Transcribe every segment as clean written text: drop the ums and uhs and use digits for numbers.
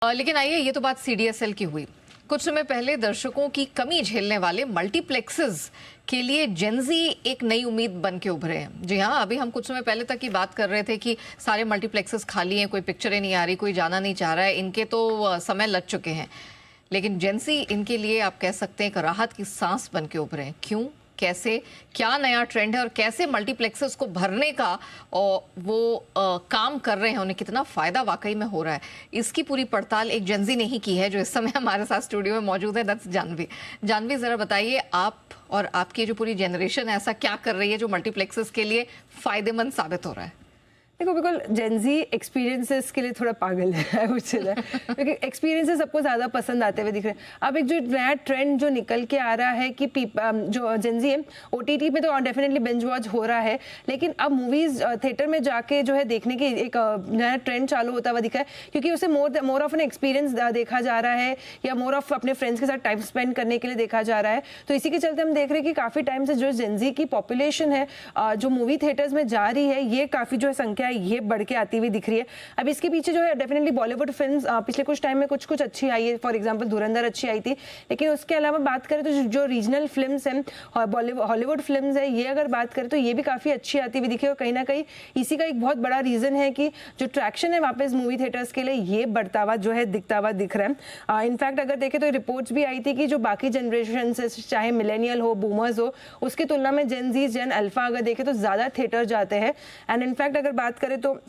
लेकिन आइए, ये तो बात सीडीएसएल की हुई। कुछ समय पहले दर्शकों की कमी झेलने वाले मल्टीप्लेक्सेस के लिए जेनजी एक नई उम्मीद बन के उभरे हैं। जी हाँ, अभी हम कुछ समय पहले तक की बात कर रहे थे कि सारे मल्टीप्लेक्सेस खाली हैं, कोई पिक्चरें नहीं आ रही, कोई जाना नहीं चाह रहा है, इनके तो समय लग चुके हैं। लेकिन जेनजी इनके लिए आप कह सकते हैं एक राहत की सांस बन के उभरे हैं। क्यों, कैसे, क्या नया ट्रेंड है और कैसे मल्टीप्लेक्सेस को भरने का और वो काम कर रहे हैं, उन्हें कितना फायदा वाकई में हो रहा है, इसकी पूरी पड़ताल एक जेनजी ने ही की है, जो इस समय हमारे साथ स्टूडियो में मौजूद है। दैट्स जानवी। जानवी, जरा बताइए, आप और आपकी जो पूरी जनरेशन है ऐसा क्या कर रही है जो मल्टीप्लेक्सेस के लिए फायदेमंद साबित हो रहा है? देखो, बिल्कुल जेनजी एक्सपीरियंसेस के लिए थोड़ा पागल है क्योंकि एक्सपीरियंसेस सबको ज़्यादा पसंद आते हुए दिख रहे हैं। अब एक जो नया ट्रेंड जो निकल के आ रहा है कि जो जेनजी है ओटीटी पे तो डेफिनेटली बिंज वॉच हो रहा है, लेकिन अब मूवीज़ थिएटर में जाके जो है देखने की एक नया ट्रेंड चालू होता हुआ दिखा है, क्योंकि उसे मोर ऑफ एन एक्सपीरियंस देखा जा रहा है या मोर ऑफ अपने फ्रेंड्स के साथ टाइम स्पेंड करने के लिए देखा जा रहा है। तो इसी के चलते हम देख रहे हैं कि काफ़ी टाइम से जो जेनजी की पॉपुलेशन है जो मूवी थिएटर्स में जा रही है, ये काफ़ी जो है संख्या ये बढ़ के आती हुई दिख रही है। अब इसके पीछे जो है डेफिनेटली बॉलीवुड फिल्म्स पिछले कुछ टाइम में कुछ अच्छी आई है। फॉर एग्जांपल धुरंधर अच्छी आई थी, लेकिन उसके अलावा बात करें तो जो रीजनल फिल्म्स हैं, हॉलीवुड फिल्म्स है, ये अगर बात करें तो ये भी काफ़ी अच्छी आती हुई दिखी है। और कहीं ना कहीं इसी का एक बहुत बड़ा रीज़न है कि जो ट्रैक्शन है वापस मूवी थिएटर्स के लिए, ये बढ़ता हुआ जो है दिखता हुआ दिख रहा है। इनफैक्ट अगर देखें तो रिपोर्ट्स भी आई थी कि जो बाकी जनरेशन से, चाहे मिलेनियल हो, बूमर्स हो, उसकी तुलना में जेन अल्फा अगर देखें तो ज़्यादा थिएटर जाते हैं। एंड इनफैक्ट अगर बात करें तो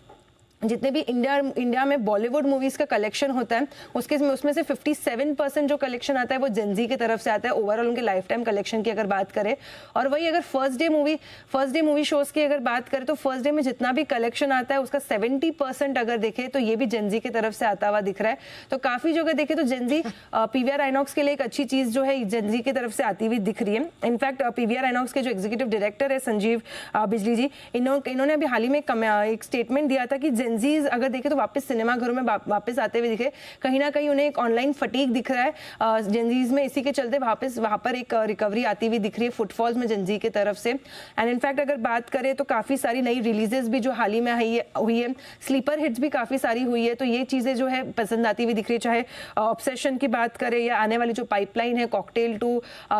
जितने भी इंडिया में बॉलीवुड मूवीज़ का कलेक्शन होता है उसमें से 57% जो कलेक्शन आता है वो जेनजी की तरफ से आता है ओवरऑल उनके लाइफ टाइम कलेक्शन की अगर बात करें। और वही अगर फर्स्ट डे मूवी शोज़ की अगर बात करें तो फर्स्ट डे में जितना भी कलेक्शन आता है उसका 70% अगर देखें तो ये भी जेनजी की तरफ से आता हुआ दिख रहा है। तो काफ़ी जगह देखें तो जेनजी पीवीआर आइनॉक्स के लिए एक अच्छी चीज़ जो है जेनजी की तरफ से आती हुई दिख रही है। इनफैक्ट पीवीआर आइनॉक्स के जो एग्जीक्यूटिव डायरेक्टर है संजीव बिजली जी, इन्होंने अभी हाल ही में एक स्टेटमेंट दिया था कि जेनजीज अगर देखें तो वापस सिनेमा घरों में वापस आते हुए दिखे। कहीं ना कहीं उन्हें एक ऑनलाइन फटीक दिख रहा है जेनजीज में, इसी के चलते वापस वहाँ पर एक रिकवरी आती हुई दिख रही है फुटफॉल्स में जेनजी की तरफ से। एंड इनफैक्ट अगर बात करें तो काफ़ी सारी नई रिलीजेस भी जो हाल ही में हुई है, स्लीपर हिट्स भी काफ़ी सारी हुई है, तो ये चीज़ें जो है पसंद आती हुई दिख रही है। चाहे ऑब्सेशन की बात करें या आने वाली जो पाइपलाइन है कॉकटेल 2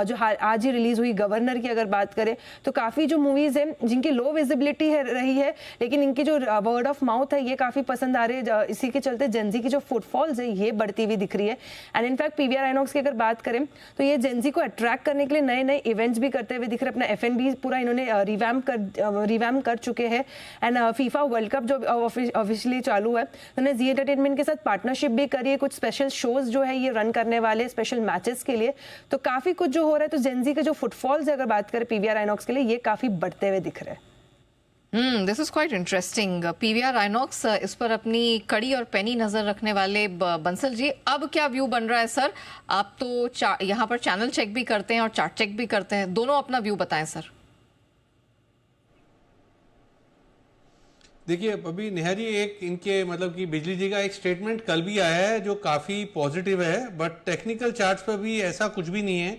जो आज ही रिलीज हुई, गवर्नर की अगर बात करें तो काफ़ी जो मूवीज़ हैं जिनकी लो विजिबिलिटी रही है, लेकिन इनकी जो वर्ड ऑफ माउथ है ये काफ़ी पसंद आ रहे हैं। इसी के चलते जेनजी की जो फुटफॉल्स है ये बढ़ती हुई दिख रही है। एंड इनफैक्ट पीवीआर आइनॉक्स की अगर बात करें तो ये जेनजी को अट्रैक्ट करने के लिए नए नए इवेंट्स भी करते हुए दिख रहे हैं। अपना एफएनबी पूरा इन्होंने रिवैम्प कर चुके हैं। एंड फीफा वर्ल्ड कप जो ऑफिशियली चालू है, उन्होंने जी एंटरटेनमेंट के साथ पार्टनरशिप भी करी है, कुछ स्पेशल शोज जो है ये रन करने वाले स्पेशल मैचेस के लिए। तो काफ़ी कुछ जो हो रहा है, तो जेनजी के जो फुटफॉल्स अगर बात करें पीवीआर आइनॉक्स के लिए, ये काफ़ी बढ़ते हुए दिख रहे हैं। This is quite interesting. PVR INOX इस पर अपनी कड़ी और पैनी नजर रखने वाले बंसल जी, अब क्या व्यू बन रहा है सर? आप तो यहाँ पर चैनल चेक भी करते हैं और चार्ट चेक भी करते हैं, दोनों अपना व्यू बताएं सर। देखिए, अभी नेहा जी एक इनके मतलब कि बिजली जी का एक स्टेटमेंट कल भी आया है जो काफ़ी पॉजिटिव है, बट टेक्निकल चार्ट्स पर भी ऐसा कुछ भी नहीं है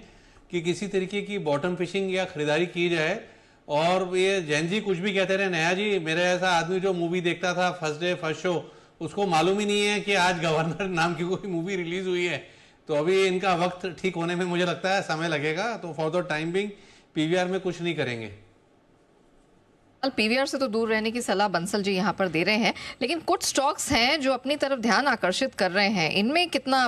कि किसी तरीके की बॉटम फिशिंग या खरीदारी की जाए। और ये जैन जी कुछ भी कहते रहे, नेहा जी मेरे ऐसा आदमी जो मूवी देखता था फर्स्ट डे फर्स्ट शो, उसको मालूम ही नहीं है कि आज गवर्नर नाम की कोई मूवी रिलीज हुई है। तो अभी इनका वक्त ठीक होने में मुझे लगता है समय लगेगा। तो for the time being PVR में कुछ नहीं करेंगे। पीवीआर से तो दूर रहने की सलाह बंसल जी यहाँ पर दे रहे हैं, लेकिन कुछ स्टॉक्स हैं जो अपनी तरफ ध्यान आकर्षित कर रहे हैं, इनमें कितना